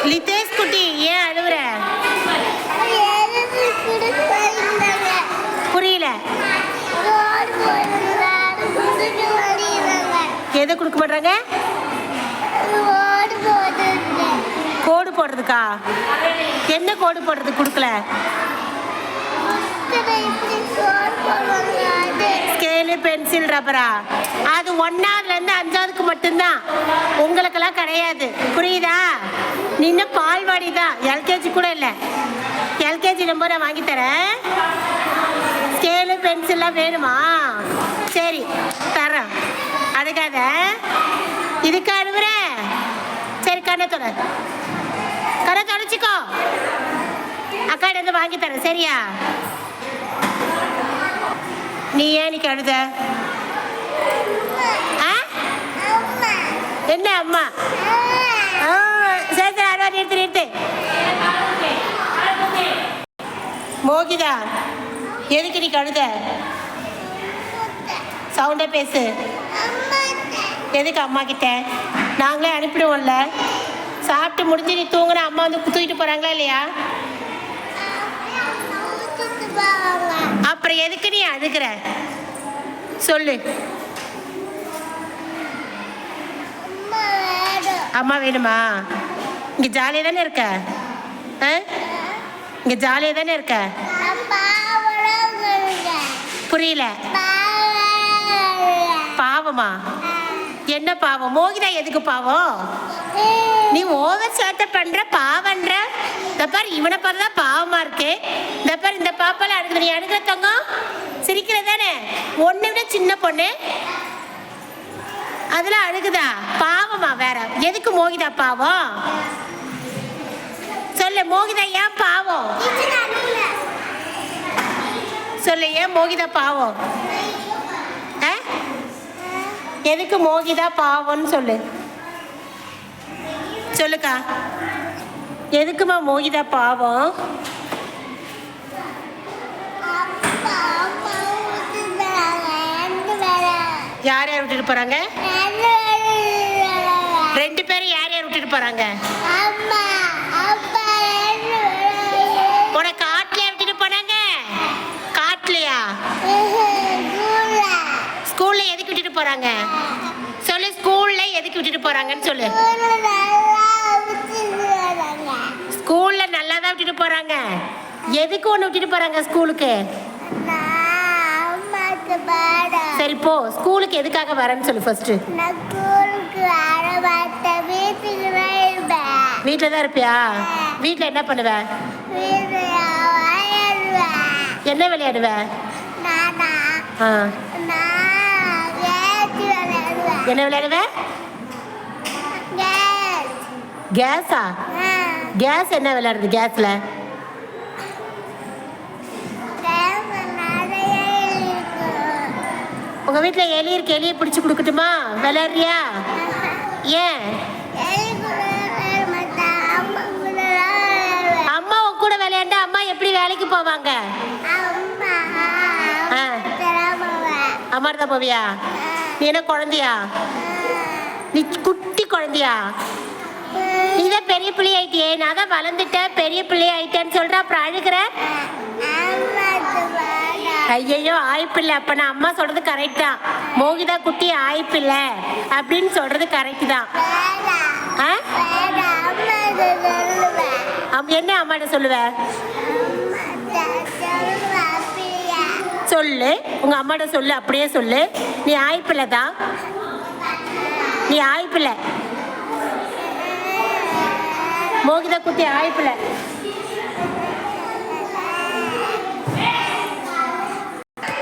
லிதேஷ் குட்டி ஏன் அழுவுற? புரியல. எதை கொடுக்க மாட்டாங்க? கோடு போடுறதுக்கா? என்ன கோடு போடுறது கொடுக்கல? ஸ்கேலு பென்சில் ரப்பரா? அது 1ஆவதுலேருந்து 5ஆவதுக்கு மட்டும்தான், உங்களுக்கெல்லாம் கிடையாது. புரியுதா? நீ இன்னும் பால்வாடி தான், எல்கேஜி கூட இல்லை. எல்கேஜி நம்பர் நான் வாங்கி தரேன். ஸ்கேலு பென்சில்லாம் வேணுமா? சரி தரேன். அதுக்காக இதுக்கு அனுப்புற. சரி கண்ணை தொடச்சிக்கோ. அக்காட்ட வாங்கி தரேன் சரியா? நீ ஏன் அழுத? என்ன அம்மா? சரி சரி நிறுத்து. மோகிதா எதுக்கு நீ அழுத? சவுண்டா பேசு. எதுக்கு அம்மா கிட்ட? நாங்களே அனுப்பிடுவோம்ல. சாப்பிட்டு முடிஞ்சு நீ தூங்குன அம்மா வந்து தூக்கிட்டு போறாங்களா இல்லையா? அப்புறம் எதுக்கு நீ அழுகிற சொல்லு. அம்மா வேணுமா? இங்க ஜாலியா தானே இருக்க? இங்க ஜாலியா தானே இருக்க? புரியல. பாவமா? என்ன பாவம்? மோகிதா எதுக்கு பாவம்? நீ ஓவர் சேட்டை பண்ற பாவன்ற. இந்த பாரு இவனை பார்த்துதான் பாவமா இருக்கு. இந்த பாரு இந்த பாப்பால அழுகுது. நீ அழுகிற தங்கம் சிரிக்கிறதானே? ஒன்னை விட சின்ன பொண்ணு அதெல்லாம் அழுகுதா? பாவமா? வேற எதுக்கு மோகிதா பாவம் சொல்லு. மோகிதா ஏன் பாவம் சொல்லு. ஏன் மோகிதா பாவம்? எதுக்கு மோகிதா பாவம்னு சொல்லு. சொல்லுக்கா எதுக்குமா மோகிதா பாவம்? யார் யார் விட்டுட்டு போறாங்க? 2 பேரும் யார் யார் விட்டுட்டு போறாங்க? உன காட்டுலயா விட்டுட்டு போனாங்க? காட்டுலயா? ஸ்கூல்ல எதுக்கு விட்டுட்டு போறாங்க சொல்லு. ஸ்கூல்ல எதுக்கு விட்டுட்டு போறாங்கன்னு சொல்லு. ஸ்கூல்ல நல்லா தான் விட்டுட்டு போறாங்க. எதுக்கு ஒன்று விட்டுட்டு போறாங்க ஸ்கூலுக்கு? சரி போ. ஸ்கூலுக்கு எதுக்காக வரேன்னு சொல்லு ஃபர்ஸ்ட். வீட்டில் தான் இருப்பியா? வீட்டில் என்ன பண்ணுவ? என்ன விளையாடுவ? என்ன விளையாடுவ? கேஸா? கேஸ் என்ன விளையாடுறது? கேஸ்ல உங்க வீட்டுல எலி இருக்கு. எலியை பிடிச்சு கொடுக்கட்டுமா? விளையாடுறியா? ஏன் அம்மா உன் கூட விளையாண்டா அம்மா எப்படி வேலைக்கு போவாங்க? அம்மா தான் போவியா? நீ என்ன குழந்தையா? நீ குட்டி குழந்தையா? நீதான் பெரிய பிள்ளை ஆயிட்டியே. நான் தான் வளர்ந்துட்டேன் பெரிய பிள்ளை ஆயிட்டேன்னு சொல்ற, அப்புறம் அழுகிற. ஐயோ ஆய்ப்பில்லை. அப்ப நான் அம்மா சொல்றது கரெக்ட் தான். மோகிதா குட்டி ஆய்ப்பில்லை அப்படின்னு சொல்றது கரெக்ட் தான். என்ன அம்மாட்ட சொல்லுவ? சொல்லு. உங்க அம்மாட்ட சொல்லு. அப்படியே சொல்லு. நீ ஆய்ப்பில்லை தான். நீ ஆய்ப்பில்லை. மோகிதா குட்டி ஆய்ப்பில்லை.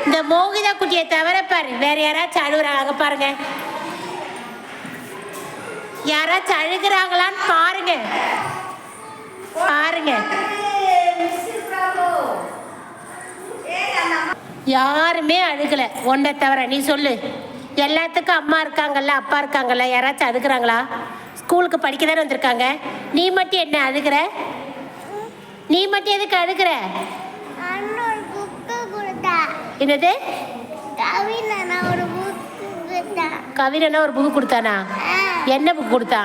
இந்த மோகிதா குட்டியை தவிர பாரு வேற யாராச்சும் அழுகுறாங்க பாருங்க. யாராச்சும் அழுகுறாங்களான்னு பாருங்க. பாருங்க யாருமே அழுகல ஒன்றை தவிர. நீ சொல்லு. எல்லாத்துக்கும் அம்மா இருக்காங்கல்ல அப்பா இருக்காங்கல்ல. யாராச்சும் அழுகுறாங்களா? ஸ்கூலுக்கு படிக்க தானே வந்திருக்காங்க. நீ மட்டும் என்ன அழுகிற? நீ மட்டும் எதுக்கு அழுகிற? என்னது? கவினா ஒரு புக்கு கொடுத்தானா? என்ன புக் கொடுத்தா?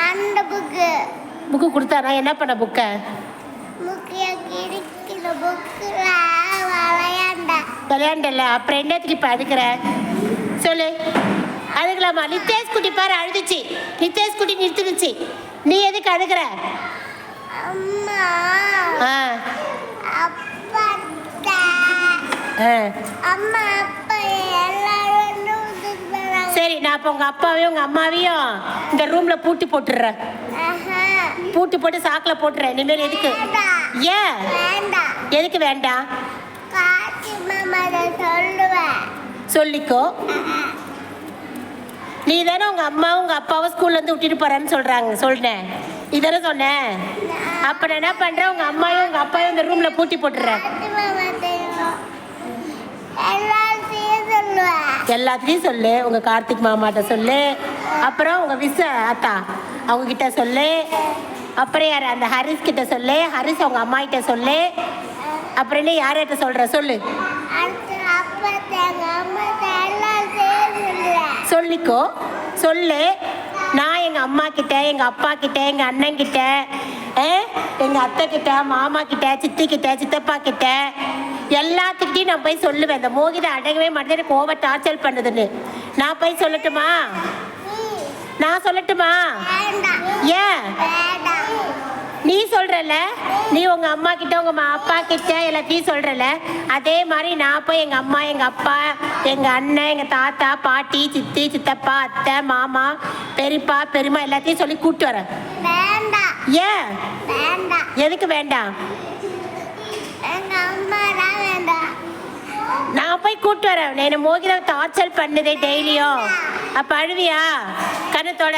அந்த புக்கு கொடுத்தானா? என்ன பண்ண புக்கை? விளையாண்டல, அப்புறம் என்னத்துக்கு இப்போ அழுக்கிற சொல்லு. அழுகலாமா? நித்தேஷ் குட்டி பாரு அழுதுச்சு. நித்தேஷ் குட்டி நிறுத்துனுச்சு. நீ எதுக்கு அழுகிற? ஆ சரி, நான் அப்போ உங்கள் அப்பாவையும் உங்கள் அம்மாவையும் இந்த ரூமில் பூட்டி போட்டுடுறேன். பூட்டி போட்டு சாக்கில் போட்டுறேன். இனிமேல் எதுக்கு? ஏன் எதுக்கு வேண்டாம்? சொல்லிக்கோ. நீ தானே உங்கள் அம்மாவும் உங்கள் அப்பாவும் ஸ்கூல்லேருந்து விட்டுட்டு போகிறேன்னு சொல்கிறேன். இதானே சொன்னேன். அப்போ நான் என்ன பண்ணுறேன்? உங்கள் அம்மாவும் உங்கள் அப்பாவும் இந்த ரூமில் பூட்டி போட்டுடுறேன். எல்லாத்தையும் சொல்லு. உங்கள் கார்த்திக் மாமாட்ட சொல்லு. அப்புறம் உங்கள் விச அத்தா அவங்கக்கிட்ட சொல்லு. அப்புறம் யார்? அந்த ஹரிஸ் கிட்ட சொல்லு. ஹரிஸ் அவங்க அம்மா கிட்ட சொல்லு. அப்புறம் என்ன யார்கிட்ட சொல்கிற சொல்லு. சொல்லிக்கோ. சொல்லு. நான் எங்கள் அம்மா கிட்ட, எங்கள் அப்பா கிட்ட, எங்கள் அண்ணன் கிட்ட, எங்கள் அத்தை கிட்ட, மாமா கிட்ட, சித்தி கிட்ட, சித்தப்பா கிட்ட எல்லாத்துக்கிட்டையும் நான் போய் சொல்லுவேன். இந்த மோகிதை அடங்கவே மாட்டேன், எனக்கு ஓவர் டார்ச்சர் பண்ணுதுன்னு. நான் போய் சொல்லட்டுமா? நான் சொல்லட்டுமா? ஏன் நீ சொல்கிறல்ல? நீ உங்கள் அம்மா கிட்ட உங்கள் அப்பா கிட்ட எல்லாத்தையும் சொல்கிறல்ல, அதே மாதிரி நான் போய் எங்கள் அம்மா, எங்கள் அப்பா, எங்கள் அண்ணன், எங்கள் தாத்தா, பாட்டி, சித்தி, சித்தப்பா, அத்தை, மாமா, பெரியப்பா, பெரியம்மா எல்லாத்தையும் சொல்லி கூப்பிட்டு வரேன். ஏன் எதுக்கு வேண்டாம்? நான் போய் கூப்பிட்டு வரேன். என்னை மோகிதை டார்ச்சர் பண்ணுதே டெய்லியும். அப்போ அழுவியா? கண்ணத்தோட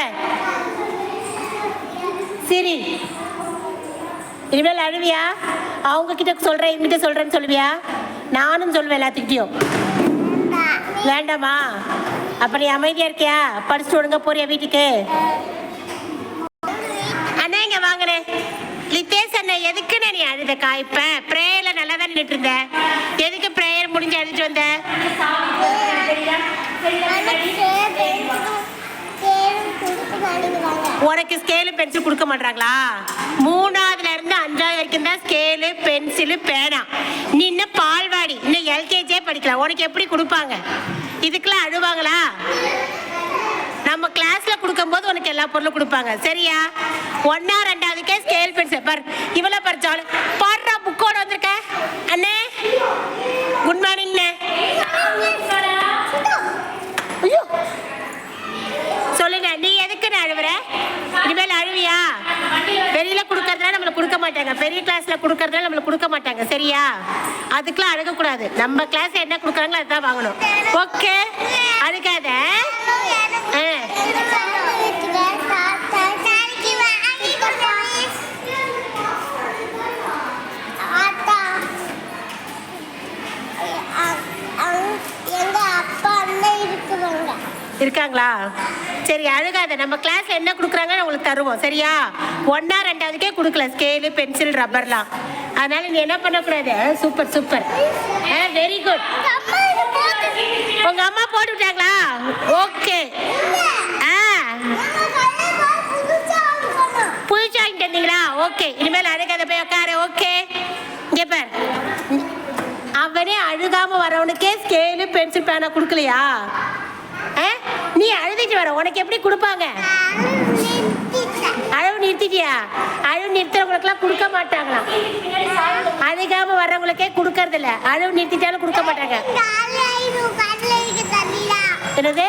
சரி. இனிமேல் அழுவியா? அவங்க கிட்ட சொல்கிறேன், எங்கிட்ட சொல்கிறேன்னு சொல்லுவியா? நானும் சொல்லுவேன் எல்லாத்துக்கிட்டையும். வேண்டாமா? அப்போ நீ அமைதியாக இருக்கியா? படிச்சுட்டு ஒழுங்க போறியா வீட்டுக்கு? அண்ணா இங்கே வாங்கினேன். லித்தேஷ் அண்ணா எதுக்குன்னு நீ அழுத காய்ப்ப? ப்ரேயரில் நல்லா தான் நின்றுட்டு இருந்த. எதுக்கு ப்ரேயர் முடிஞ்சு அழுதுட்டு வந்த? உனக்கு ஸ்கேலு பென்சில் கொடுக்க மாட்டாங்களா? 3ஆவதுல இருந்து 5ஆவது வரைக்கும் தான் ஸ்கேலு பென்சிலு பேனா. நீ இன்னும் பால்வாடி, இன்னும் எல்கேஜியே படிக்கலாம். உனக்கு எப்படி கொடுப்பாங்க? இதுக்கெல்லாம் அழுவாங்களா? நம்ம கிளாஸ்ல கொடுக்கும்போது உனக்கு எல்லா பொருளும் கொடுப்பாங்க. சரியா? 1 2ஆவதுக்கே ஸ்கேல் பென்சில் பார். இவ்வளோ பறிச்சாலும் பாடுறா புக்கோட வந்திருக்க. அண்ணே குட் மார்னிங்ண்ணே. ஐயோ சொல்லுங்க, நீ எதுக்குன்னு அழுவுற? இனிமேல் அழுவியா? வெளியில கொடுக்கறதுனால நம்மளுக்கு கொடுக்க மாட்டாங்க, பெரிய கிளாஸ்ல கொடுக்கறதுனால நம்மளுக்கு கொடுக்க மாட்டாங்க. சரியா? அதுக்கெல்லாம் அழுகக்கூடாது. நம்ம கிளாஸ் என்ன கொடுக்குறாங்களோ அதுதான் வாங்கணும். ஓகே? அழுகாத. இருக்காங்களா? சரி அழுகாத. நம்ம கிளாஸ்ல என்ன கொடுக்குறாங்கன்னு உங்களுக்கு தருவோம். சரியா? 1 2ஆவதுக்கே கொடுக்கல ஸ்கேலு பென்சில் ரப்பர்லாம். அதனால நீ என்ன பண்ணக்கூடாது. Super super, very good. உங்க அம்மா போட்டு விட்டாங்களா? ஓகே. புதுச்சா வாங்கிட்டு வந்தீங்களா? ஓகே. இனிமேல் அழுகாத, போய் உட்காரு. ஓகே? இங்கே பார், அவனே அழுகாம வரவனுக்கே ஸ்கேலு பென்சில் பேனா கொடுக்கலையா? நீ அழுதுட்டு வர, உனக்கு எப்படி கொடுப்பாங்க? அழுவு நிறுத்திட்டியா? அழுவு நிறுத்துறவங்களுக்குலாம் கொடுக்க மாட்டாங்களாம். அழுகாம வர்றவங்களுக்கே கொடுக்கறது இல்ல. அழுவு நிறுத்திட்டாலும் கொடுக்க மாட்டாங்க. என்னது?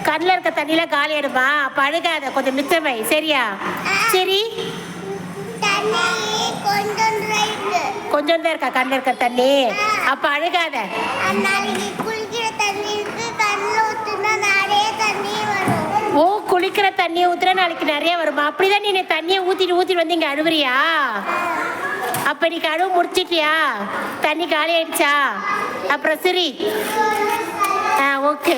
கண்ணில் இருக்க தண்ணியில காலி ஆயிடுமா? அப்ப அழுகாத, கொஞ்சம் மிச்சமை. சரியா? சரி, கொஞ்சம் தான் இருக்கா கண்ணில் இருக்க தண்ணி? அப்ப அழுகாத. ஓ, குளிக்கிற தண்ணியை ஊத்துற நாளைக்கு நிறைய வருமா? அப்படிதான் நீ தண்ணியை ஊத்திட்டு வந்து இங்க அழுவுறியா? அப்ப நீ அழுவு முடிச்சிட்டியா? தண்ணி காலி ஆயிடுச்சா? அப்புறம் சரி, ஓகே.